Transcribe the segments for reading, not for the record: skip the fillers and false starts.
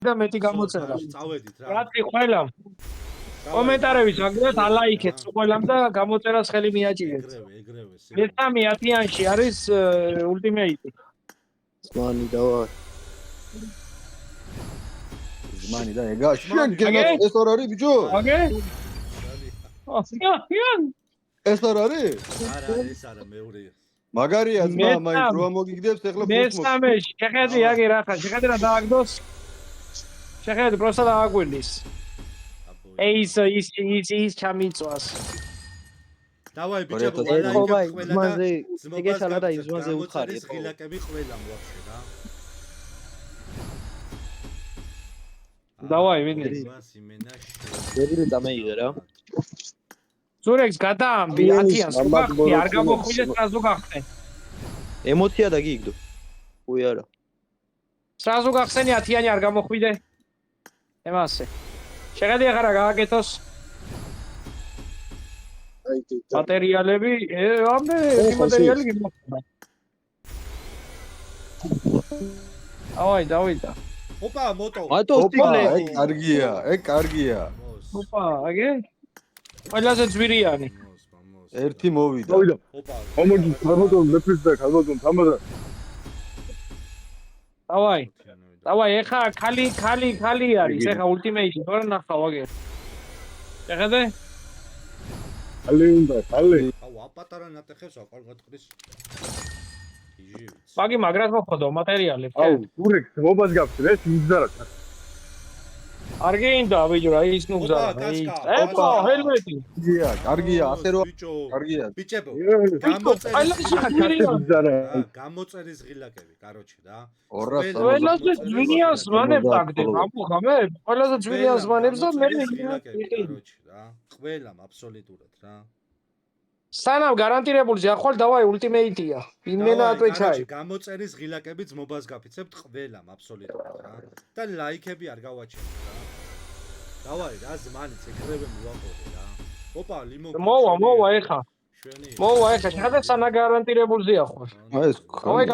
და მეტი გამოწერა. წავედით რა. რა თქი ყველა კომენტარების აგრეთ ალაიქეთ ყველამ და გამოწერას ხელი მიაჭირეთ. ეგრევე. მესამე 10-იანში არის ულტიმეიტი. ზმანი დავა. ზმანი და ეგა შენ გენაც ეს არ არის ბიჭო? აგე? ეს არ არის? არა, ეს არა მეორე. მაგარია ზმა, მაინც რო მოგიგდებს ახლა ფუსმოს. მესამეში, შეხედი აგე რა ხარ, შეხედი რა დააგდოს. შეხედი პროსტა დააგვირდის. ის ჩამიწვას. დავაი ბიჭებო, ალაიქა ზმაზე, ეგეც არა და იმ ზმაზე უხარია. ღილაკები ყველამ ვაფშე რა. დავაი ვინმე. ვერილი დამეიღე რა. ზურეკს გადაამბი 10-იანს, უგახტი, არ გამოხვიდეს სრაზუ გახტე. ემოცია დაგიგდო. უი არა. სრაზუ გახსენი 10-იანი არ გამოხვიდე. ემასე. შეხედი ახლა რა გააკეთოს? მატერიალები, ამდე მატერიალი გიმოხდა. ავაი, დავიდა. ოპა, მოტო. მატო სტიკლები. ეგ კარგია. ოპა, აგე? ყველაზე ძვირიანი. ერთი მოვიდა. ოპა. ამოდი, გამოდონ მეფის და გამოდონ თამაზა. დავაი. დავაი, ეხა ხალი არის, ეხა ულტიმეიტი, თორე ნახავ აგე. შეხედე? ხალი უნდა, ხალი. აუ, აპატარა ნატეხებს აყარ გატყრის. იჟივიც. მაგი მაგრად მოხდო მატერიალებს. აუ, გურეკს მობას გაფცრე, ეს მიგზარა. არ გინდა ბიჭო რა ის ნუგზა. ოპა, ჰელმეტი. კარგია, ასე რომ ბიჭო. კარგია. ბიჭებო. მიგზარა. გამოწერის ღილაკები, კაროჩი რა. ყველაზე ძვირიანს მანებს აგდებ, ამხამე? ყველაზე ძვირიანს მანებს და მე კაროჩი რა. ყველამ აბსოლუტურად რა. სანამ გარანტირებულზე ახვალ დავაი ულტიმეიტია. ვინმენა ატვეჩაი. გამოწერის ღილაკები ძმობას გაფიცებთ ყველამ აბსოლუტურად რა. და ლაიქები არ გავაჩერეთ რა. დავაი რა ზმანიც ეგრევე მოვაყოლე რა. ოპა ლიმო. მოვა ეხა. შვენი. მოვა ეხა, შეხედე სანა გარანტირებულზე ახვალ. ეს დავაი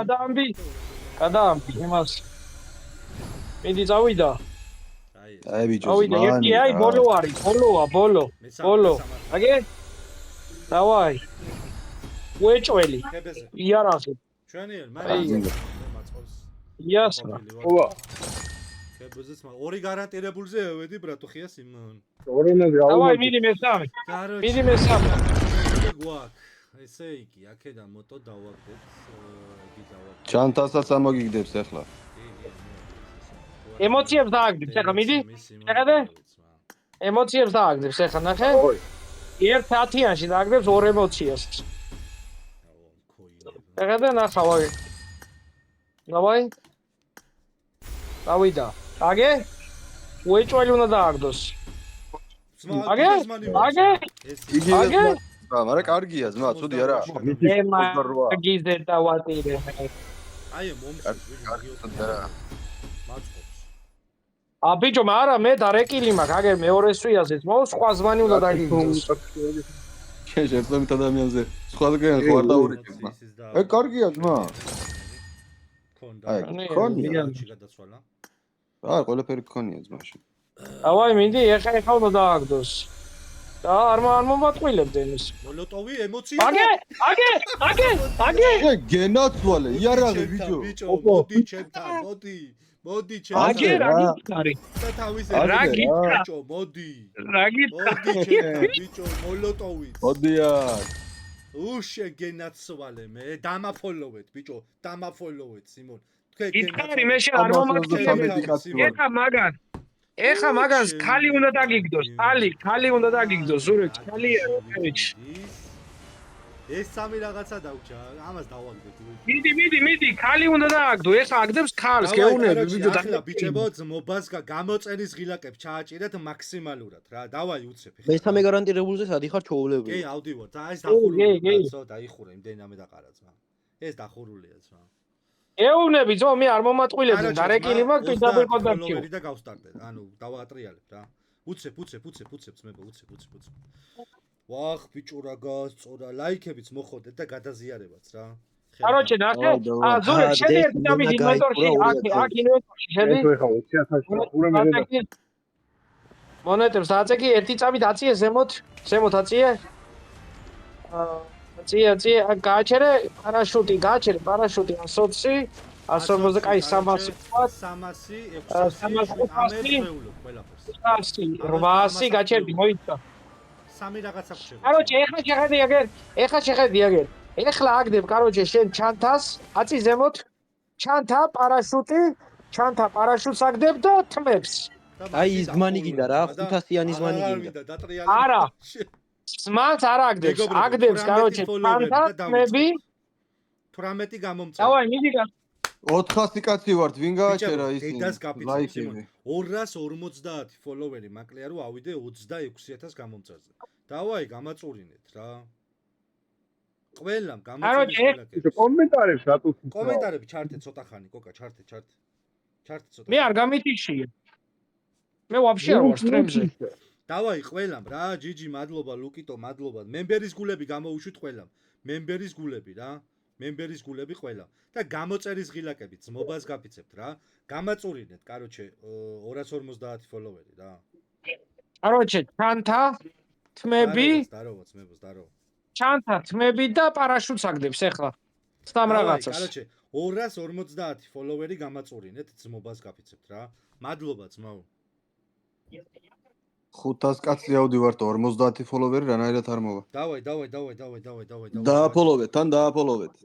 გადაამბი იმას. მიდი წავიდა. აი ბიჭო. წავიდა, ერთი აი ბოლო არის, ბოლო. აგე? დავაი. უეჭველი. იარაღი. შვენიერ, მაწყობს. იასმა. ოპა. კებოზეც ორი გარანტირებულზე ვედი ბრატო ხიას იმან. ორენაზე დავაი მიდი მესამე. მიდი მესამე. გვაქ. ესე იგი, აქედან მოტო დავაგდეთ, იგი დავაგდეთ. ჩანთასაც ამოგიგდებს ახლა. ემოციებს დააგდებს, ახლა მიდი. შეხედე? ემოციებს დააგდებს, ახლა ნახე? ერთ 10-იანში დააგდებს 2 ემოციას. შეხედე, ნახავ აგე. დავაი. დავიდა. აგე? უეჭველი უნდა დააგდოს. აგე? იგი მაგრამ კარგია ზმა, ცუდი არა. გიზე დავატირე. აი მომწონს მაწყობს. ბიჭო, არა მე დარეკილი მაქვს, აგერ მეორე სვიაზეც მო სხვა ზმანი უნდა დაგიგდოს. შეერთებით ადამიანზე სხვადასხვა ხო არ დაურეკებმა. ეგ კარგია ზმა. აი, ქონია. გადაცვალა. რა, ყველაფერი ქონია ზმაში. დავაი, მიდი, ეხა უნდა დააგდოს. და არ მომატყილებდნენ ის. მოლოტოვი ემოცია. აგე. გენაცვალე, იარაღი ბიჭო. მოდი ჩემთან, მოდი ჩემთან. აგე რა გიქარი. და თავის რა ბიჭო, მოდი. რა გიქარი. ბიჭო, მოლოტოვი. მოდია. უშე გენაცვალე მე, დამაფოლოვეთ ბიჭო, დამაფოლოვეთ სიმონ. თქვენ გიქარი მე შე არ მომატყილებდნენ. ეხა მაგას ხალი უნდა დაგიგდოს, ხალი უნდა დაგიგდოს, ზურეკს, ხალია ფერიჩ. ეს სამი რაღაცა დაუჭა, ამას დავაგდეთ. მიდი, ხალი უნდა დააგდო, ეხა აგდებს ხალს, გეუნები ბიჭო და ბიჭებო, მობას გამოწერის ღილაკებს ჩააჭირეთ მაქსიმალურად რა. დავაი უცებ. მესამე გარანტირებულზე სადი ხარ ჩაოვლებული. კი, ავდივარ. და ეს დახურულია, ცოტა იხურე, იმდენი ამე დაყარა ძმა. ეს დახურულია ძმა. ეუნები ძო მე არ მომატყილებდნენ დარეკილი მაქვს და დაბერკოდავჩი და გავსტარტე ანუ დავაატრიალებ რა უცებ ძმებო ვახ ბიჭო რა გასწორა ლაიქებიც მოხოდეთ და გადაზიარებაც რა Короче, ნახე. ზურეკ, შედი ერთი წამით ინვენტორში, აქ ინვენტორში შედი. ეს ხა 20000 ხურე მე და მონეტებს დაწეკი, ერთი წამით აწიე ზემოთ აწიე. აწიე, გააჩერე პარაშუტი, გააჩერე 120, 150, კაი 300 ვთქვათ. 800 გაჩერდი, მოიცა. სამი რაღაცა ხდება. Короче, ეხლა შეხედი აგერ. ეხლა აგდებ, короче, შენ ჩანთას, აწი ზემოთ, ჩანთა, პარაშუტს აგდებ და თმებს. აი ის ზმანი გინდა რა, 500-იანი ზმანი გინდა. არა. ზმანს არ აგდებს, აგდებს, короче, ჩანთა, თმები. 18 გამომწევ. დავაი, მიდი 400 კაცი ვართ, ვინ გააჩერა ისინი? დედას გაფიცე ლაიქები. 250 ფოლოვერი მაკლია რომ ავიდე 26000 გამომწევზე. დავაი, გამაწურინეთ რა. ყველამ გამაწურინეთ. კომენტარებს რატო კომენტარები ჩართე ცოტა ხანი, კოკა, ჩართე ცოტა. მე არ გამიტიში. მე ვაფშე არ ვარ სტრიმზე. დავაი, ყველამ რა, ჯიჯი, მადლობა, ლუკიტო, მადლობა. მემბერის გულები გამოუშვით ყველამ. მემბერის გულები რა. მემბერის გულები ყველა და გამოწერის ღილაკებით ძმობას გაფიცებთ რა. გამაწურინეთ, короче, 250 ფოლოვერი რა. короче, ჩანთა, თმები, здорово. ჩანთა, თმები და პარაშუტს აგდებს ეხლა. სამ რაღაცას. короче, 250 ფოლოვერი გამაწურინეთ, ძმობას გაფიცებთ რა. მადლობა ძმაო. 500 კაცი ავდივართ 50 ფოლოვერი რანაირად არ მოვა. დავაი. დააფოლოვეთ, თან დააფოლოვეთ.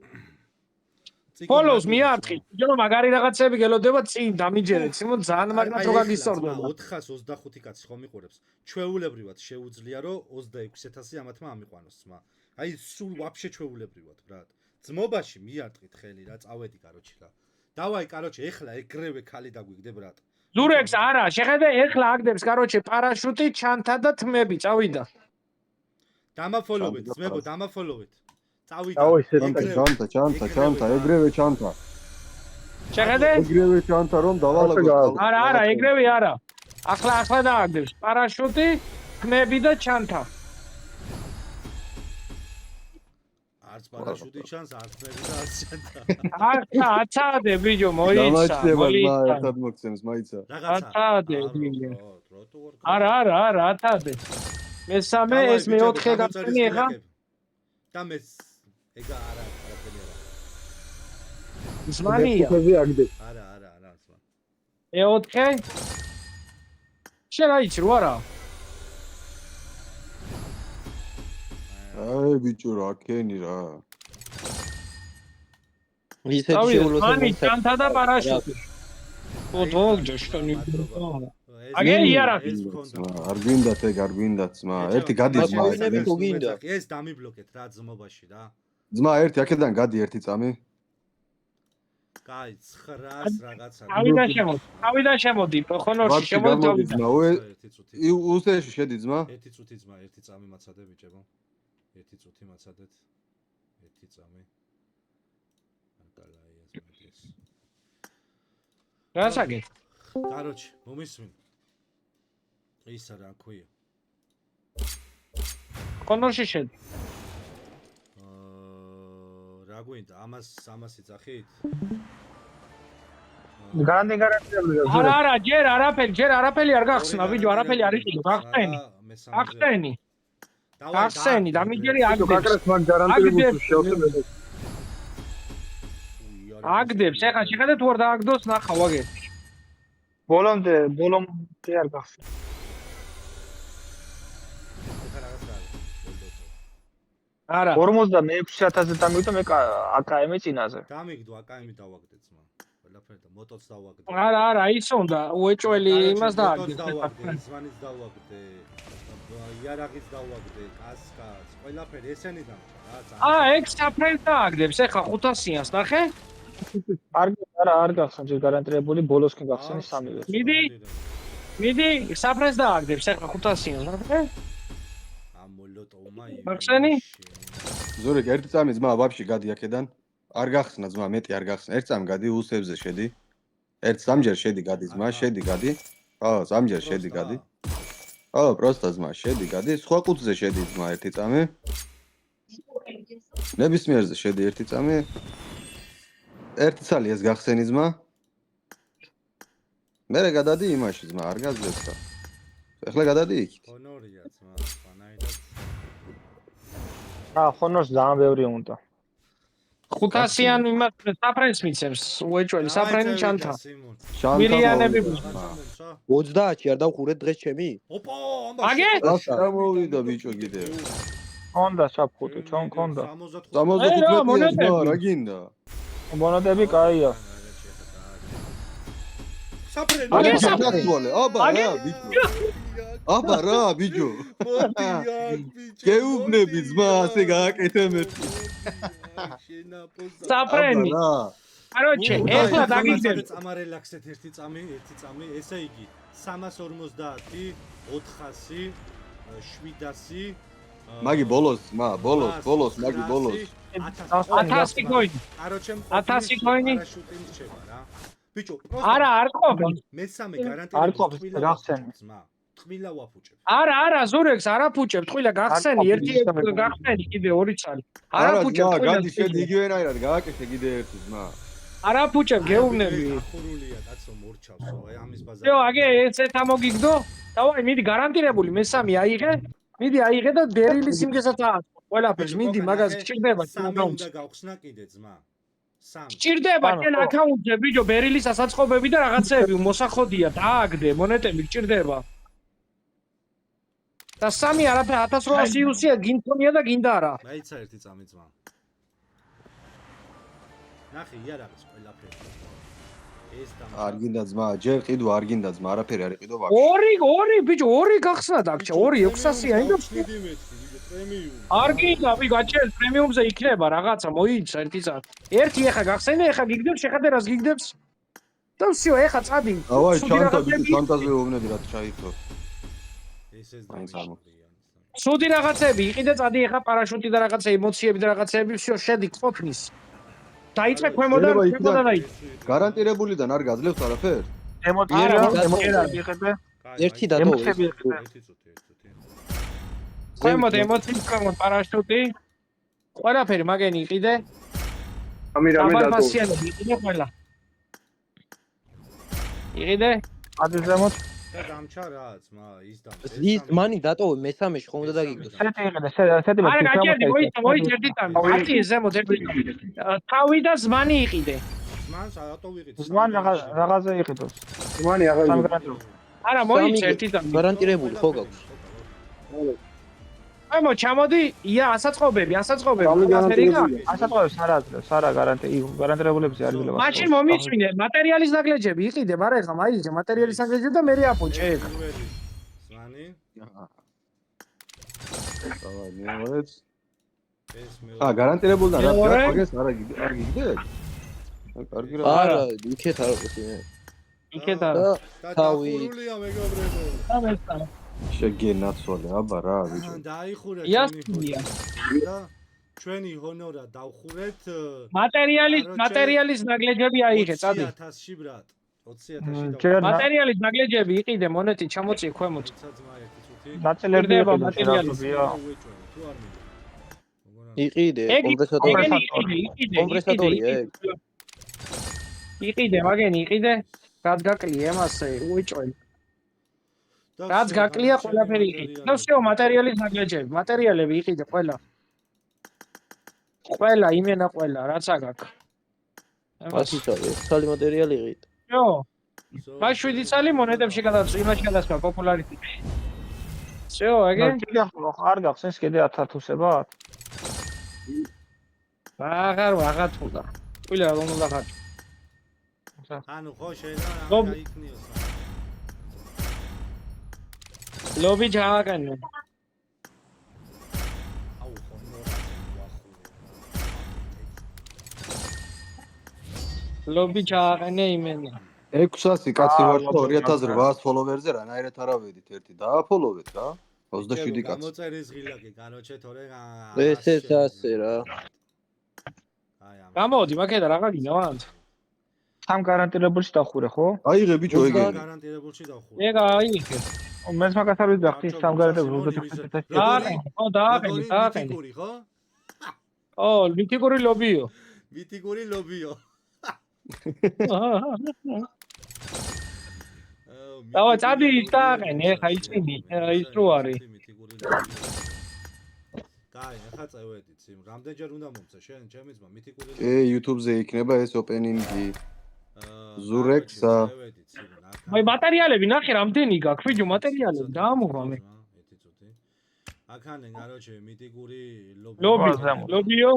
ფოლოუს მიარტყი. ჯო მაგარი რაღაცები გელოდება წინ დამიჯერეთ. სიმო ძალიან მაგნად რო გაგისწორდება. 425 კაცი ხომ მიყურებს. ჩვეულებრივად შეუძლია რომ 26000 ამათმა ამიყვანოს ძმა. აი სულ ვაფშე ჩვეულებრივად, ბრატ. ძმობაში მიარტყით ხელი რა, წავედი короче რა. დავაი, короче, ეხლა ეგრევე ხალი დაგვიგდე, ბრატ. ზურეკს არა, შეხედე ეხლა აგდებს, короче, პარაშუტი, ჩანთა და თმები, წავიდა. დამაფოლოვეთ, ძმებო, დამაფოლოვეთ. წავიდა. ჩანთა, ეგრევე ჩანთა. შეხედე? ეგრევე ჩანთა რომ დავალაგოთ. არა, ეგრევე არა. ახლა დააგდებს, პარაშუტი, თმები და ჩანთა. არც პარაშუტი ჩანს, არც თმები და არც ჩანთა. აცადე ბიჭო, მოიცა. დამაჩნდება ერთად მოგცემს, მაიცა. აცადე ბიჭო. არა, აცადე. მესამე, ეს მეოთხე გაგწენი ეხა. და მე ეგა არაფერი არა. ზმანია. არა, ზმანი. მეოთხე. შენ აიჩი რო არა? აი ბიჭო რა კენი რა. ისეთი შეულოს მანი ჩანთა და პარაშუტი. ოდოგჯო შენი. აგერი არა. არ გვინდათ ეგ, არ გვინდათ ძმა. ერთი გადის ძმა. ეს დამიბლოკეთ რა ძმობაში რა. ძმა ერთი აქედან გადი ერთი წამი. კაი 900 რაღაცა. თავიდან შემოდი, ხონორში შემოდი თავიდან. უსეში შედი ძმა. ერთი წუთი ძმა, ერთი წამი მაცადე ბიჭებო. ერთი წუთი მაცადეთ. ერთი წამი. აკალაიას მედეს. გასაგე. короче, მომისმენ. ისა რა ქვია. ხონორში შედი. რა გვინდა? ამას იცახით? არა, ჯერ არაფერი არ გახსნა, ვიდეო არაფერი არ იყიდო, გახსენი. გახსენი, დამიჯერი აგდებს, ეხლა შეხედე თუ არ დააგდოს, ნახავ აგერ. ბოლომდე არ გახსნა. არა 46000 დამიგდო მე AKM წინაზე. დამიგდო AKM დავაგდე ძმა. ყველაფერი და მოტოც დავაგდე. არა, ის უნდა უეჭველი იმას დააგდე. ზვანის დავაგდე. იარაღის დავაგდე, კასკას, ყველაფერი ესენი დამჭა რა. ეგ საფრენს დააგდებს, ეხლა 500-იანს ნახე? არ გახსნა ჯერ გარანტირებული ბოლოსკენ გახსნის სამივე. მიდი, საფრენს დააგდებს, ეხლა 500-იანს ნახე? მახსენი? ზურეკ ერთი წამი ძმა ვაფშე გადი აქედან. არ გახსნა ძმა, მეტი არ გახსნა. ერთ წამი გადი უსებზე შედი. ერთ სამჯერ შედი გადი ძმა, შედი გადი. ხო, სამჯერ შედი გადი. ხო, პროსტა ძმა, შედი გადი. სხვა ყუთზე შედი ძმა ერთი წამი. ნებისმიერზე შედი ერთი წამი. ერთი ცალი ეს გახსენი ძმა. მე გადადი იმაში ძმა, არ გაძლევს და. ეხლა გადადი იქით. ჰონორია ძმა, სვანაირად. ხონორს ძალიან ბევრი უნდა. 500-იან იმას საფრენს მიცემს, უეჭველი, საფრენი ჩანთა. ჩანთა მილიონები მოვიდა. 30-ში არ დავხურეთ დღეს ჩემი? ოპა, აგე? მოვიდა ბიჭო კიდე. ხონდა საფხუტი, ჩვენ ხონდა. 75 მონეტები. ძმა, რა გინდა? მონეტები კაია. საფრენი. აგე, აბა რა ბიჭო. აბა რა ბიჭო. გეუბნები ძმა, ასე გააკეთე მეტი. საფრენი. კაროჩე, ეხლა დაგიგდები. წამარელაქსეთ ერთი წამი, ესე იგი 350, 400, 700 მაგი ბოლოს ძმა, ბოლოს, მაგი ბოლოს. 1000 კოინი. კაროჩე 1000 კოინი. შუტი მრჩება რა. ბიჭო, არა, არ ყოფილი. მესამე არ გარანტირებული ყოფს, გახსენი. ძმა. ტყვილა ვაფუჭებ. არა, ზურეგს არ აფუჭებ, ტყვილა გახსენი, ერთი გახსენი, კიდე ორი ცალი. არ აფუჭებ, ძმა, ტყვილა. გადი შედი იგივენაირად გააკეთე კიდე ერთი ძმა. არ აფუჭებ, გეუბნები. ახურულია კაცო მორჩავსო, აი ამის ბაზარი. იო, აგე ეს ამოგიგდო? დავაი, მიდი გარანტირებული მესამე აიღე. მიდი აიღე და ბერილის იმგესაც ააწყო. ყველაფერს მიდი, მაგას გჭირდება, სამი უნდა გავხსნა კიდე ძმა. 3. გჭირდება შენ აკაუნტზე, ბიჭო, ბერილის ასაწყობები და რაღაცეები მოსახოდია, დააგდე, მონეტები გჭირდება. და 3 არაფერ 1800 იუსია გინდონია და გინდა რა. მაიცა ერთი წამი ძმა. ნახე, იარაღის ყველაფერი. ეს და არ გინდა ძმა, ჯერ ყიდვა არ გინდა ძმა, არაფერი არ იყიდო ვაფშე. ორი ბიჭო, ორი გახსნა დაგჭა, 600-ია ინდო. არ გინდა, ბიჭო, აჩერ პრემიუმზე იქნება რაღაცა, მოიცა ერთი წამი. ერთი ეხა გახსენე, ეხა გიგდებს, შეხედე რას გიგდებს. და всё, ეხა წადი. ავაი, ჩანტაზე ვეუბნები რა ჩაითო. ეს დამიშავია. სუდი რაღაცები, იყიდე წადი ეხა პარაშუტი და რაღაცა ემოციები და რაღაცეები, всё, შედი ყოფნის. დაიწყე ქვემოდან, დაიწყე. გარანტირებულიდან არ გაძლევს არაფერს? ემოციები იყიდე. ერთი დადო. ემოციები იყიდე. ქვემოთ ემოციები, ქვემოთ პარაშუტი. ყველაფერი მაგენი იყიდე. ამი რამე დადო. დაბალფასიანები იყიდე ყველა. იყიდე? ადი ზემოთ. და დამჩა რა ძმა, ის და ის მანი დატო მესამეში ხომ უნდა დაგიგდოს. სეტი იყიდე, სეტი არა, გაჭერდი, მოიცა ერთი წამი. ათი ზემოთ ერთი წამი. თავი და ზმანი იყიდე. ზმანს რატო ვიყიდე? ზმან რაღაცა იყიდოს. მანი აღარ არა, მოიცა ერთი წამი. გარანტირებული ხო გაქვს? აი მო ჩამოდი, ია ასაწყობები. ყველაფერი გაქვს. ასაწყობებს არ აძლევს, არა გარანტირებულებს არ იძლევა. მაშინ მომიწვინე, მატერიალის ნაგლეჯები იყიდე, მაგრამ ეხლა მაიჭე მატერიალის ნაგლეჯები და მე აფუჭე ეგ. ზმანი, დავაი, მეორეც. ეს მე გარანტირებულიდან რა მაგას არ გიგდეთ? კარგი რა. არა, იქეთ არ ყოფილი. იქეთ არა. თავი. ხურულია მეგობრებო. სამესტა. შეგენაცვალე, აბა რა ბიჭო. დაიხურე იასტია. და ჩვენი ჰონორა დავხურეთ მატერიალის ნაგლეჯები აიღე, წადი. 20000-ში ბრატ. 20000-ში ჯერ მატერიალის ნაგლეჯები იყიდე, მონეტი ჩამოწი ქვემოთ. ძმა ერთი წუთი. ნაწილები ირდება იყიდე, მატერიალის. შეგაძლია. თუ არ მინდა. იყიდე, ეგ კომპრესატორი. იყიდე. კომპრესატორია ეგ. იყიდე, მაგენი იყიდე. რაც გაკლია ემასე, უიჭველი. რაც გაკლია ყველაფერი იყიდე. და всё, მატერიალის ნაგლეჯები, მატერიალები იყიდე ყველა. ყველა იმენა ყველა, რაც აგაკ. ასიცავე, ცალი მატერიალი იყიდე. всё. მაგ 7 წელი მონეტებში გადაწყვი, იმაში გადასვა პოპულარიტეტი. всё, ეგე? არ გახსენს კიდე 1000-უსებად? აღარ თულა. ყველა რომ უნდა ხარჯო. ანუ ხო შეიძლება ლობ. რა იქნიოს. ლობი ჩააგანე. აუ ჰონორა ვახურე. ლობი ჩააგანე იმენა. 600 კაცი ვარ და 2800 ფოლოვერზე რანაირად არავედით ერთი დააფოლოვეთ რა 27 კაცი გამოწერის ღილაკი განოჩე თორე ესეც ასე რა. აი ამ გამოდი, მაგედა რა გაგინა ვანთ? სამ გარანტირებულში დავხურე, ხო? აიღე ბიჭო ეგე გარანტირებულში დავხურე. ეგ აიღე. მეც მაგას არ ვიძახდი, სამ გარანტირებულში. დააყენე. ო, მითიკური ლობიო. მითიკური ლობიო. დავა წადი ისაყენ ეხა ისინი ის რო არის კაი, ახლა წევედით, იმ რამდენჯერ უნდა მომცა შენ ჩემი ძმა მითიკური YouTube-ზე იქნება ეს ოპენინგი. ზურექსა. აი მატერიალები ნახე რამდენი გაქვს ვიდეო მატერიალები დაამოღვა მე ერთი წუთი. აქანენ, короче, მითიკური ლობიო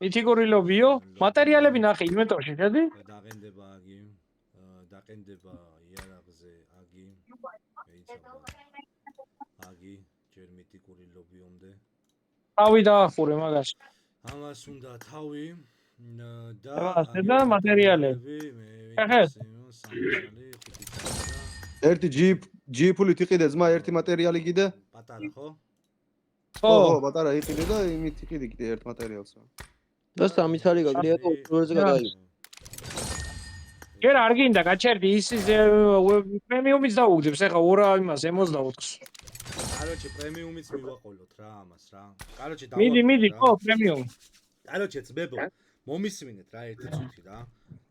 მითიკური ლობიო მატერიალები ნახე ინვენტორში შედი დაყენდება აგი დაყენდება იარაღზე აგი აგი ჯერ მითიკური ლობიომდე თავი დაახურე მაგას ამას უნდა თავი და და მატერიალები ერთი ჯიპულით იყიდე ძმა ერთი მატერიალი კიდე? პატარა ხო? ხო, პატარა იყიდე და იმით იყიდე კიდე ერთ მატერიალს. და სამი თალი გაგრია და უძველზე გადაიღე. ჯერ არ გინდა გაჩერდი ის პრემიუმიც დაუგდებს ეხა 2 იმას 64-ს. короче, პრემიუმიც მივაყოლოთ რა ამას რა. короче, მიდი, ხო, პრემიუმი. короче, ძმებო, მომისმინეთ რა ერთი წუთი რა.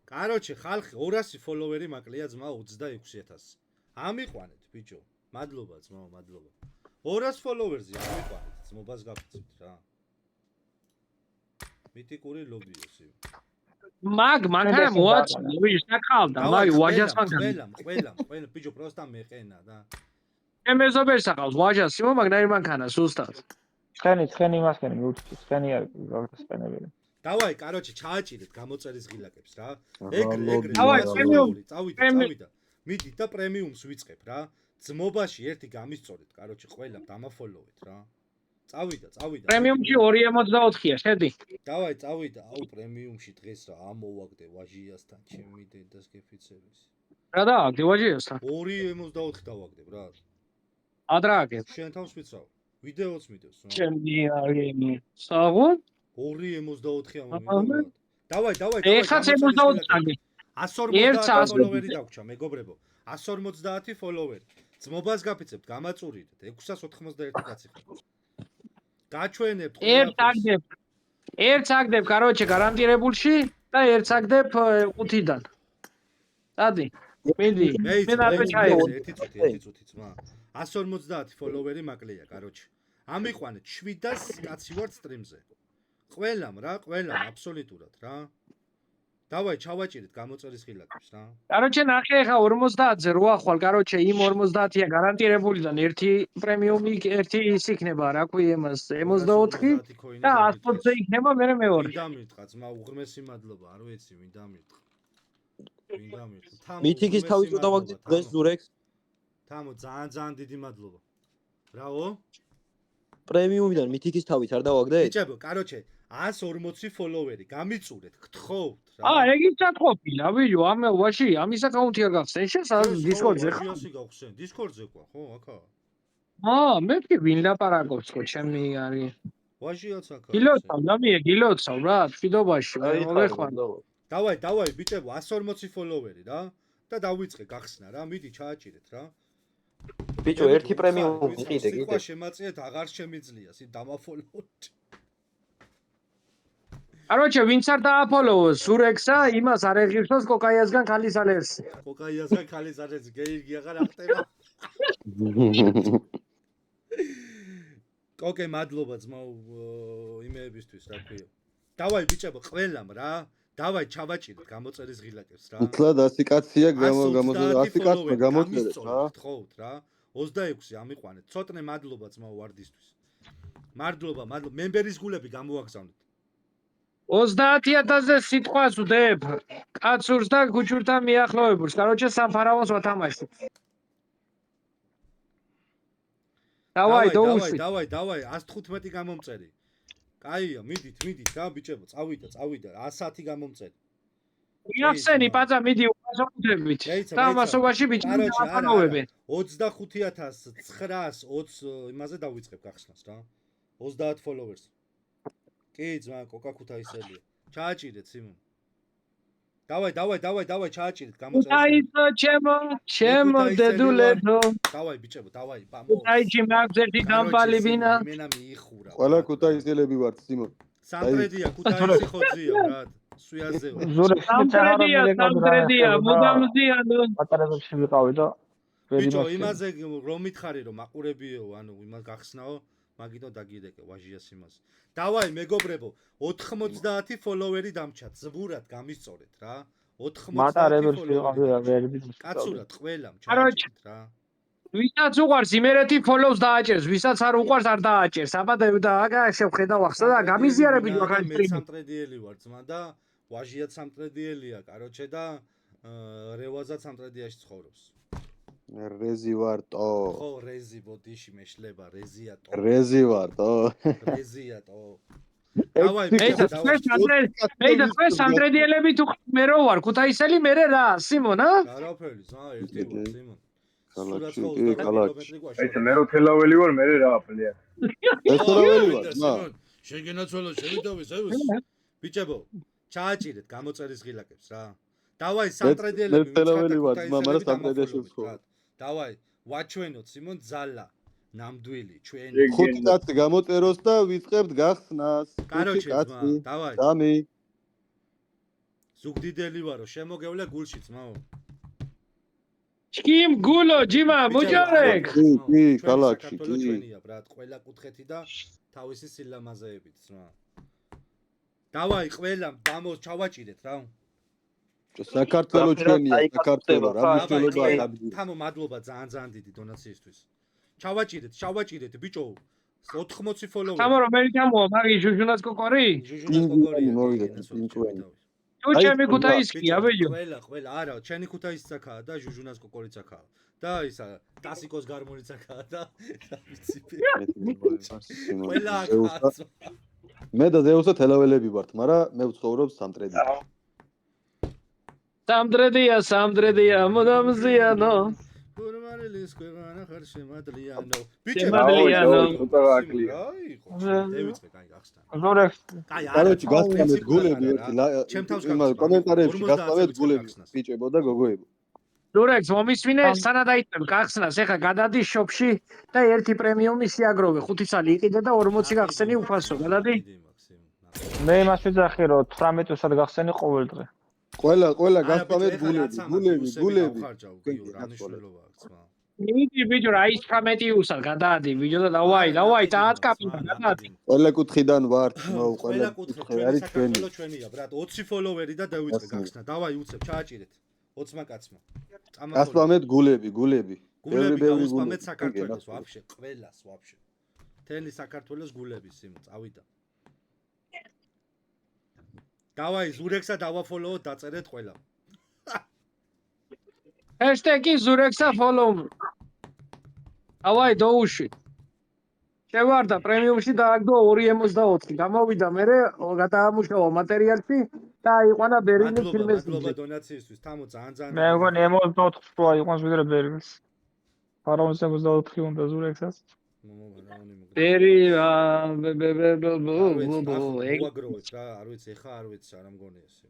короче, ხალხი 200 ფოლოვერი მაკლია ძმა 26,000. ამიყვანეთ ბიჭო. მადლობა ძმაო, მადლობა. 200 ფოლოვერზე ამიყვანეთ, ძმობას გაგწევთ რა. მითიკური ლობიოსი. მანქანა მოაწყდა, ვიშაკალდა, მაგ ვაჯას მანქანა. ყველა, ბიჭო, პროსტა მეყენა და. ემეზობერს აყავს ვაჯას, სიმო მაგნაირი მანქანა, სუსტად. ცხენი მასკენი მიუჩით, ცხენი არის გაგსპენებელი. დავაი, короче, ჩააჭირეთ გამოწერის ღილაკებს რა. ეგრე. დავაი, წავიდა. მიდით და პრემიუმს ვიწყებ რა. ძმობაში ერთი გამისწორეთ, короче, ყველა დამაფოლოვეთ რა. წავიდა. პრემიუმში 264-ია, შედი. დავაი, წავიდა, აუ პრემიუმში დღეს რა ამოვაგდე ვაჟიასთან, ჩემი დედას გეფიცების. რა დააგდე ვაჟიასთან? 264 დავაგდებ რა. ადრააგებ. შენ თავს ვიცავ. ვიდეოც მიდევს რა. ჩემი აგენი. საღონ? 264 ამოვიდა. დავაი. ეხა 64-ი. 150 ფოლოვერი დაგვრჩა, მეგობრებო. 150 ფოლოვერი. ძმობას გაფიცებთ, გამაწურიდეთ. 691 კაცი ხარ. გაჩვენებთ ყველაფერს. ერთს აგდებ, короче, გარანტირებულში და ერთს აგდებ 5-დან. დადი. მიდი. მე ნაყეჩაი. ერთი წუთი ძმა. 150 ფოლოვერი მაკლია, короче. ამიყვანეთ 700 კაცი ვარ სტრიმზე. ყველამ აბსოლუტურად რა. დავაი, ჩავაჭირეთ გამოწერის ღილაკებს რა. короче, ნახე ხა 50-ზე რო ახვალ, короче, იმ 50-ია გარანტირებულიდან ერთი პრემიუმი, ერთი ის იქნება, რა ქვია იმას, 64 და 100-ზე იქნება მე მეორე. ვინ დამირთყა ძმა, უღრმესი მადლობა, არ ვიცი, ვინ დამირთყა. მითიკის თავი წოდა ვაგდით დღეს ზურექს. თამო, ძალიან დიდი მადლობა. ბრავო. პრემიუმიდან მითიკის თავით არ დავაგდეთ? ბიჭებო, короче, 140 ფოლოვერი, გამიწურეთ, გთხოვთ რა. ეგიც აკოფილა, ვიო, ამაში, ამის აკაუნთი არ გახსენ, შენ დისკორდზე ხარ? გახსენ, დისკორდზე ყვა, ხო, აქა. მე კი ვინ ლაპარაკობს, ხო, ჩემი არის. ვაჟიაც აქა. გილოცავ რა, თვიდობაში, მოგეხვარ. დავაი, ბიჭებო, 140 ფოლოვერი რა და დავიწყე გახსნა რა, მიდი ჩააჭირეთ რა. ბიჭო, ერთი პრემიუმი იყიდე კიდე. სიტყვა შემაწიეთ, აღარ შემიძლია, სი დამაფოლოვოთ. короче, ვინც არ დააფოლოვოს ზურექსა, იმას არ ეღირსოს კოკაიასგან ქალის ალერსი. კოკაიასგან ქალის ალერსი, გეირგი აღარ ახტება. კოკე, მადლობა ძმაო იმეებისთვის, რა ქვია. დავაი ბიჭებო, ყველამ რა. დავაი, ჩავაჭირეთ გამოწერის ღილაკებს რა. უთლად 100 კაცია გამოწერეთ, 100 კაცმა გამოწერეთ რა. გთხოვთ რა. 26 ამიყვანეთ. ცოტნე მადლობა ძმაო ვარდისთვის. მადლობა. მემბერის გულები გამოაგზავნეთ. 30,000-ზე სიტყვას ვდებ. კაცურს და გუჩურთან მიახლოებულს. короче, სამფარავოს ვათამაშოთ. დავაი, 115 გამომწერი. კაია, მიდით რა ბიჭებო, წავიდა, 110 გამომწერი. იახსენი პაცა, მიდი უპასუხდებით. და მასობაში ბიჭები დააფოლოვებენ. 25,920 იმაზე დავიწყებ გახსნას რა. 30 ფოლოვერს. კი, ძმა, კოკა-ქუთაისელია. ჩააჭირეთ სიმონ. დავაი, ჩააჭირეთ გამოწერს. ჩემო დედულედო. დავაი ბიჭებო, დავაი, ბამო. დაიჭი მაგზეთი დამბალი ვინა. მენა მიიხურა. ყველა ქუთაისელები ვართ სიმონ. სამტრედია, ქუთაისი ხოძია, ბრატ. სუიაზეო. ზურექსი სამტრედია, მუდამზიანო. პატარებებში ვიყავი და ბიჭო, იმაზე რომ მითხარი რომ აყურებიო, ანუ იმას გახსნაო, მაგითო დაგიდეკე ვაჟიას იმას. დავაი მეგობრებო, 90 ფოლოვერი დამჩათ, ზბურად გამისწორეთ რა. 90 პატარებებში ვიყავი და ვერდი. კაცურად ყველამ ჩააჭირეთ რა. ვისაც უყარს იმერეთი follows დააჭერს, ვისაც არ უყარს არ დააჭერს. აბა და აგა შევხედავ ახსნა და გამიზიარები ახალი მე სტრიმი. სამტრედიელი ვარ ძმა და ვაჟიაც სამტრედიელია, კაროჩე და რევაზაც სამტრედიაში ცხოვრობს. რეზი ვარტო. ხო, რეზი ბოდიში მეშლება, რეზიატო. რეზი ვარტო. რეზიატო. დავაი, მე და სამტრედიელები თუ მე რო ვარ, ქუთაისელი მე რა, სიმონა? არაფერი, ზა, ერთი ვარ, სიმონ. კალაჩი, კი, კალაჩი. აი მე რო თელაველი ვარ, მე რა აფლია. რესტორნელი ვარ, მა. შეგენაცვალო, შევიდავე, ზევს. ბიჭებო, ჩააჭირეთ გამოწერის ღილაკებს რა. დავაი, სამტრედიელები თელაველი ვარ, მა, მაგრამ სამტრედიაში ვცხოვრობ. დავაი, ვაჩვენოთ სიმონ ძალა. ნამდვილი, ჩვენი. ხუთი კაცი გამოწეროს და ვიწყებთ გახსნას. კაროჩე, დავაი. სამი. ზუგდიდელი ვარო, შემოგევლე გულში ძმაო. ჩკიმ გულო ჯიმა მუჯარეკ. კი, კალაჩი, კი. ჩვენია ბრატ, ყველა კუთხეთი და თავისი სილამაზეებით ძმა. დავაი, ყველამ დამოს ჩავაჭირეთ რა. საქართველო ჩვენია, საქართველო რა მნიშვნელობაა დავაი, თამო მადლობა ძალიან დიდი დონაციისთვის. ჩავაჭირეთ ბიჭო. 80 ფოლოვერი. თამო რომელი თამოა, მაგი ჟუჟუნას კოკორი? ჟუჟუნას კოკორია. მოვიდეთ, პინკუენი. თუ ჩემი ქუთაისკი, აბეჯო. ყველა, არა, ჩვენი ქუთაისცაკაა და ჟუჟუნას კოკორიცაკაა. და ისა, ტასიკოს გარმონიცაკაა და ვიცი. ყველა კაცო. მე და ზეუსა თელაველები ვართ, მაგრამ მე ვცხოვრობ სამტრედიაში. სამტრედია, მუდამზიანო. გურმარელის ქვეყანა ხარ შემადლიანო. შემადლიანო. აი, ხო, დევიწყე, კაი, გახსნა. ზურექსი. კაი, კაროჩი, გასწავლეთ გულები ერთი ჩემ თავს კომენტარებში გასწავლეთ გულები, ბიჭებო და გოგოებო. ზურექს მომისვინე, სანამ დაიწყებ გახსნას, ეხა გადადი შოპში და ერთი პრემიუმი შეაგროვე, 5 წელი იყიდე და 40 გახსენი უფასო, გადადი? მე იმას ვიძახი რომ 18 წელს გახსენი ყოველ დღე. ყველა გასწავლეთ გულები. მიდი ბიჭო, რა ის 18 უსად გადადი ბიჭო და დავაი, დაატკაპინე, გადადი. ყველა კუთხიდან ვართ, ყველა კუთხე არის ჩვენია, ბრატ, 20 ფოლოვერი და დავიწყე გახსნა. დავაი, უცებ, ჩააჭირეთ. 20 კაცმა. გასწავლეთ გულები. გულები გავუსპამეთ საქართველოს, ვაფშე, ყველას, ვაფშე. თელი საქართველოს გულები სიმო, წავიდა. დავაი, ზურექსა დავაფოლოვოთ, დაწერეთ ყველა. ჰეშტეგი ზურექსა follow. დავაი, დაუში. შევარდა პრემიუმში დააგდო 2.64. გამოვიდა მე გადაამუშავა მატერიალში და აიყვანა ბერლინის ფილმის. მადლობა დონაციისთვის, თამო ძალიან. მე მგონი 64 შუა იყოს ვიდრე ბერლინის. ფარაონის 64 უნდა ზურექსას. ბერი უაგროვეთ რა, არ ვიცი, ეხა არ ვიცი, არ მგონი ესე.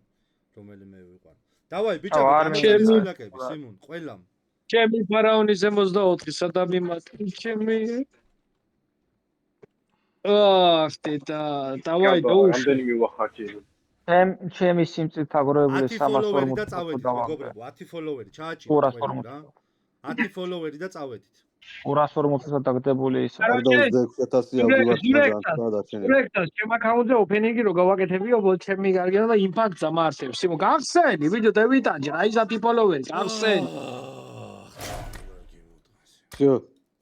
რომელიმე ვიყარ. დავაი, ბიჭო, გამიჩერდაკები, სიმონ, ყველამ. ჩემი ფარაონის 64 სადამიმატი, ჩემი. დავაი, დაუშვი. რამდენი მივახარჯე. ჩემი სიმწით აგროვებული 340 და წავედით, მეგობრებო, 10 ფოლოვერი, ჩააჭირეთ რა. 10 ფოლოვერი და წავედით. 240-ად დაგდებული ის. არ და 6000 დარჩენილი. პროექტს ჩემ აკაუნტზე ოფენინგი რო გავაკეთებიო, ჩემი გარგენა და იმპაქტს ამართებს. სიმო, გახსენი, ვიდეო დევიტანჯე, აი 10 ფოლოვერი, გახსენი. всё,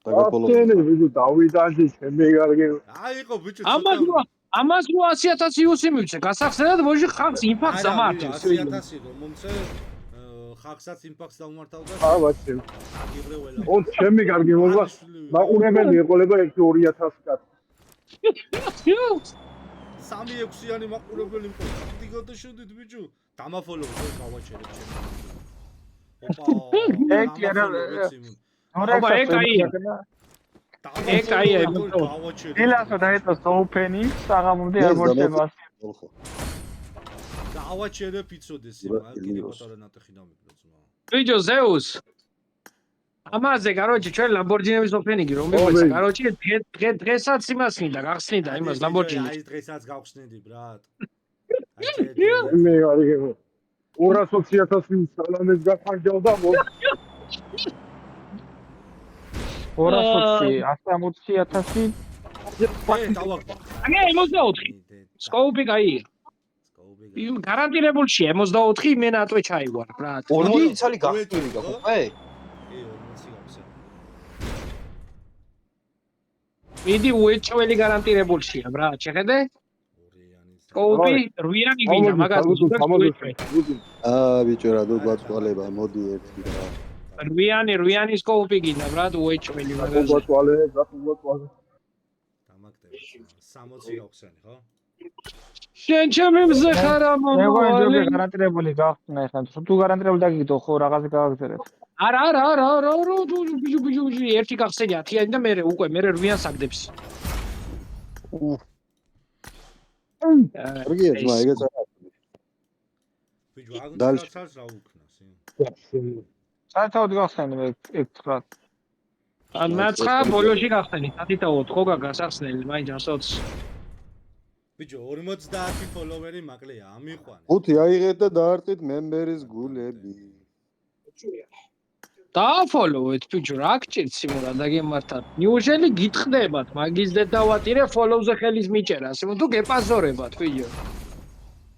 დაგაფოლოვე. ვიდეო დავიტანჯე, ჩემი გარგენა. აიყო ბიჭო, ამას რო 100000 იუსი მივცე, გასახსენად მოჟი ხალხს იმპაქტს ამართებს. 100000 რომ მომცე ხახსაც იმპაქტს დავმართავ და ბაჭი. აგიბრეველა. ო ჩემი გარგი მოგვა. მაყურებელი ეყოლება 1-2000 კაცი. 3-6-იანი მაყურებელი მყავს. დიდგოდა შედით ბიჭო. დამაფოლოვე და გავაჩერებ ჩემს. ოპა. აბა ეკაია. ეკაია. ილასო დაიწყოს ოფენი, საღამომდე არ მოწევას. გავაჩერებ იცოდეს იმ კიდე პატარა ნატეხი დამიგდო ძმა. ბიჭო ზეუს. ამაზე, კაროჩი, ჩვენ ლამბორჯინების ოფენინგი რომ მიგვეცა, კაროჩი, დღესაც იმას მინდა, გახსნიდა იმას ლამბორჯინი. აი დღესაც გავხსნიდი, ბრატ. მე არის 220.000 სალამეს გახარჯავდა 260.000 დავაგდო. აგე 64. სკოუპი კაი. იმ გარანტირებულში 64 მე ნატვე ჩაივარ, ბრატ. 40 ცალი გახტული გაყოფე? კი 40 გავხსენ. მიდი უეჭველი გარანტირებულშია, ბრატ. შეხედე? ორიანი. სკოუპი 8-იანი გინდა, მაგას უეჭველი. ბიჭო რა დო გვაწვალება, მოდი ერთი რა. 8-იანი სკოუპი გინდა, ბრატ, უეჭველი მაგას. გაწვალე, გაწვალე. დამაგდები. 60 გავხსენი, ხო? შენ ჩემი მზე ხარ მე ამომავალი. გვანჯობი გარანტირებული გახსნა ეხლა თუ გარანტირებული დაგიგდო ხო რაღაცა გავაგზავნებ არა, ბიჭო, ერთი გახსენია 10-იანი და მე უკვე მე 8-იანს აგდებს. კარგია ძმა, ეგეც არა. ბიჭო, აგუნცაც რა უკნას. საერთოდ გახსენე მე ეგ თქვა ან მაცხა ბოლოში გახსენი 10-4 ხო გასახსნელი მაინც 120. ბიჭო 50 ფოლოვერი მაკლია ამიყვანე. 5 აიღეთ და დაარტყით მემბერის გულები. დააფოლოვეთ ბიჭო, რა გჭირთ სიმურა დაგემართათ. ნიუჟელი გითხდებათ, მაგის დედავატირე ფოლოვზე ხელის მიჭერა, სიმო თუ გეპაზორებათ ბიჭო.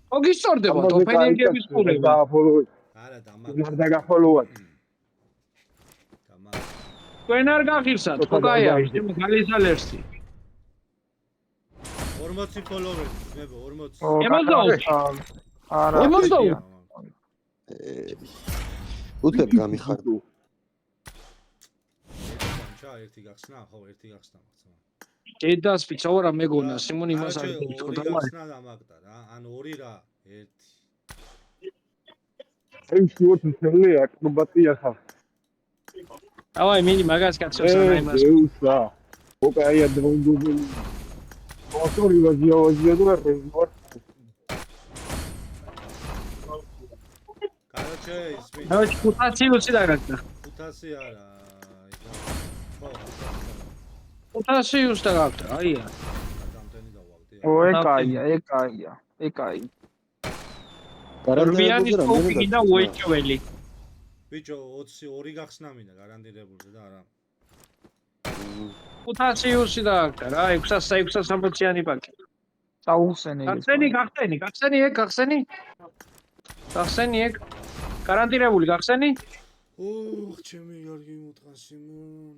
ხო გისწორდებათ ოფენერგების ყურება. დააფოლოვე. არა არ დაგაფოლოვოთ. თქვენ არ გახირსათ, ხო კაი არის, სიმო გალიზალერსი. 40 ფოლოვერი, მებო 40. არა 50. უთებ გამიხარდო. ერთი გახსნა, ხო, ერთი გახსნა მაგცა. დედას პიცაურა მეგონა, სიმონ იმას არ ორი გიცხო და გახსნა დამაგდა რა, ანუ ორი რა, ერთი. ეს შევთვლი აკრობატია ხა. დავაი მიდი მაგას კაცებს ანა იმას. ეუსა. ოკაია დრონდუბი. ორი ვაზია და რეჟიმორ. კაროჩე, ისმი. დავაი 500 დაგაგდა. 500 არა. ხო, 500 დაგაგდა, აია. დამტენი დავაგდი. ეკაია. რვიანი სკოუპი გინდა უეჭველი. ბიჭო 22 გახსნა მინდა გარანტირებული და არა. 500 დაგაგდა რა, 660-იანი პაკი. წაუხსენე გახსენი ეგ. გარანტირებული გახსენი? ოხ, ჩემი გარგი მოტყან სიმონ.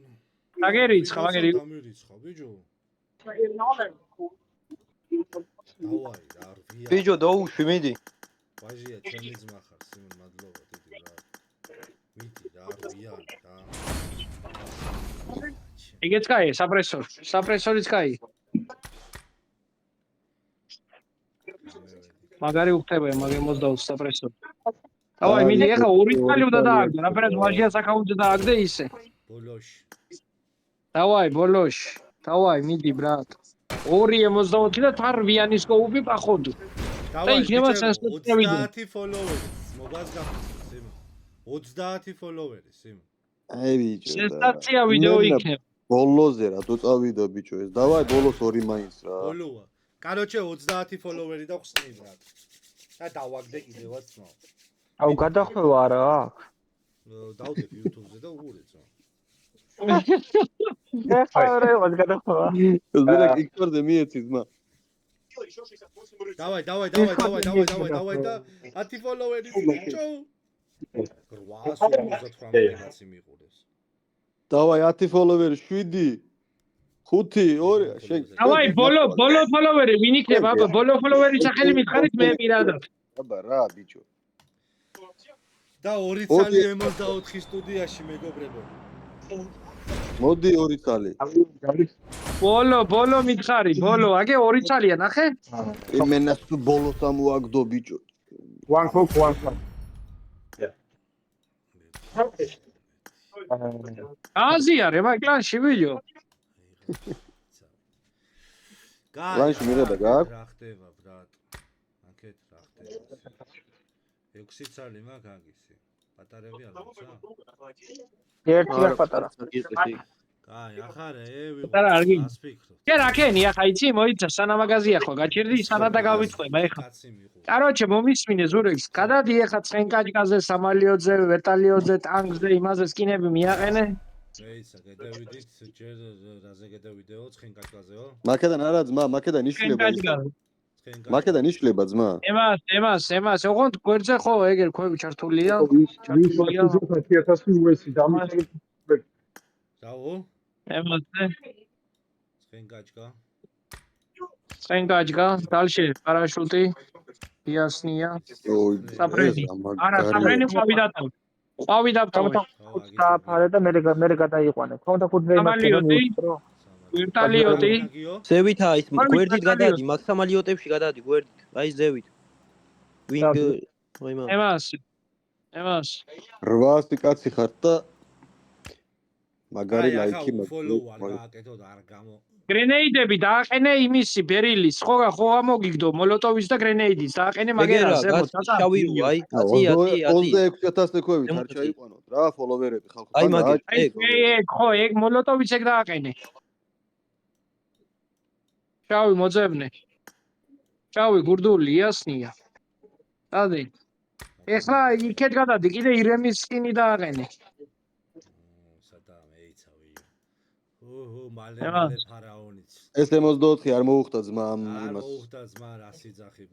აგერიცხა, მაგერი. დამერიცხა, ბიჭო. დავაი რა, რვია. ბიჭო დაუშვი მიდი. ვაჟია, ჩემი ძმა ხარ, სიმონ, მადლობა, დიდი რა. მიდი რა, რვიანი რა. ეგეც კაი, საპრესორიც კაი. მაგარი უხდება, მაგე 22 საპრესორი. დავაი, მიდი ეხა ორი წალი უნდა დააგდო, რაფერად ვაჟიას აკაუნტზე დააგდე ისე. ბოლოში. დავაი, ბოლოში. დავაი, მიდი ბრატ. 2.74 და თან 8-იანი სკოუპი პახოდუ. და იქნება სენსაცია ვიდეო. 30 ფოლოვერი, მოგას გახსნა, სიმონ. 30 ფოლოვერი, სიმონ. აი ბიჭო. სენსაცია ვიდეო იქნება. ბოლოზე რა დო წავიდა ბიჭო ეს. დავაი ბოლოს ორი მაინც რა. ბოლოა. კაროჩე 30 ფოლოვერი და ხსნი ბრატ. და დავაგდე კიდევაც ძმა. აუ გადახვევა არა აქვს დავდებ YouTube-ზე და უღურეცო. ეხლა რა გადახვევა ზურა იქტორზე მიეცი ძმა. დავაი და 10 ფოლოვერი ბიჭო. 858 მიყურეს. დავაი 10 ფოლოვერი 7 5 2 შენ. დავაი ბოლო ფოლოვერი ვინ იქნება? აბა ბოლო ფოლოვერი სახელი მითხარით მე პირადად. აბა რა ბიჭო. და 2 წალი 64 სტუდიაში მეგობრებო. მოდი 2 წალი. ბოლო მითხარი, აგე 2 წალია ნახე? იმენას თუ ბოლოს ამოაგდო ბიჭო. One cook. აზიარე მაგ კლანში ვიდეო. კლანში მიღება გააქვს? რა ხდება ბრატ? აქეთ რა ხდება? 6 წალი მაგ აგისი. პატარები არ მოცა? ერთი არ პატარა კაი, ახარე, არა, არ გიგ. ასფიქრო. კი რა ქენი, ახლა იცი, მოიცა სანამაგაზია ხო, გაჩერდი სანა და გავიწყვება ეხლა. კაცი მიყო. Короче, მომისმინე ზურეგს. გადადი ეხლა ცხენკაჭკაზე, სამალიოძე, ვეტალიოძე, ტანგზე, იმაზე სკინები მიაყენე. მეიცა, გადავიდით, ჯერ რაზე გადავიდეო, ცხენკაჭკაზეო? მაკედან არა ძმა, მაკედან იშლება ის. ცხენკაჭკაზე. მაკედან იშლება ძმა. ემას, ოღონდ გვერდზე ხო ეგერ ქვევი ჩართულია. ვის 10000 US-ი დამიშლე. დაო? ემასე. ცხენკაჭკა. ცხენკაჭკა, დალში პარაშუტი, იასნია. საფრენი. არა, საფრენი ყავიდათავ. ყავიდათავ. საფარე და მე გადაიყვანე. თქონდა ფუტბოლი სამალიოტი, ვირტალიოტი. ზევითა ის გვერდით გადადი, მაქსიმალიოტებში გადადი გვერდით. აი ზევით. ვინგ ვაიმა. ემას. 800 კაცი ხარ და მაგარი ლაიქი follow არ გააკეთო და არ გამო. გრენეიდები დააყენე იმისი ბერილის, ხო ამოგიგდო მოლოტოვის და გრენეიდის დააყენე მაგერაზე მოწა. შავი რო, აი 100 26000 ქვევით არ ჩაიყვანოთ რა ფოლოვერები ხალხო. აი მაგერ ხო, ეგ მოლოტოვის ეგ დააყენე. შავი მოძებნე. შავი გურდული იასნია. დადი. ეხლა იქეთ გადადი, კიდე ირემის სკინი დააყენე. სადა მეიცა ვიო. მალე ფარაონიც. ეს 64 არ მოუხდა ძმა ამ არ იმას. მოუხდა ძმა რა სიძახი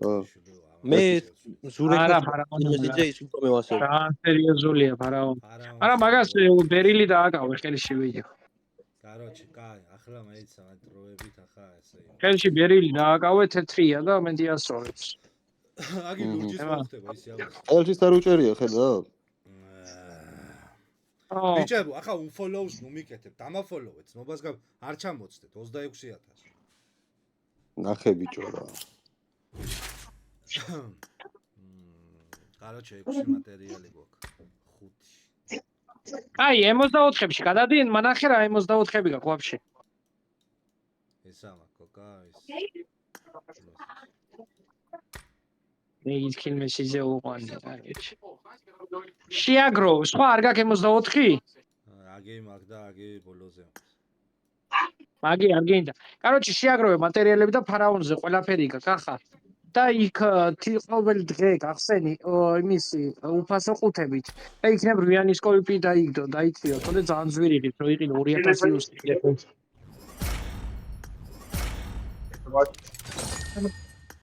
მე ზურეკს ის უფრო მევასე. რა სერიოზულია ფარაონი. არა მაგას ბერილი დააკავე ხელში ვიდეო. Короче, კაი, ახლა მეიცა დროებით ახლა ესე. ხელში ბერილი დააკავე თეთრია და მე დიასწორებს. აგი ლურჯის მოხდება ისე ალბათ. ხელშიც არ უჭერია ხედა. ბიჭებო, ახლა unfollows ნუ მიკეთებ, დამაფოლოვეთ, ცნობას არ ჩამოწდეთ 26000. ნახე ბიჭო რა. Короче, 6 მატერიალი გვაქვს. 5. აი 64-ში გადადი, მანახე რა 64-ები გაქვს ვაფშე. ესამა კოკაის. მე ისკენ მესიზე უყანე აგეჩ. შეაგრო, სხვა არ გაქვს 64? აგი მაგ და აგი ბოლოზე. მაგი არ გინდა. Короче, შეაგროვე მატერიალები და ფარაონზე ყველაფერი გაქვს ახლა. და იქ ყოველ დღე გახსენი იმისი უფასო ყუთებით. და იქნებ რვიანის კოლპი დაიგდო, დაიწიო, თორე ძალიან ძვირი ღირს რო იყიდო 2000 იუსტი.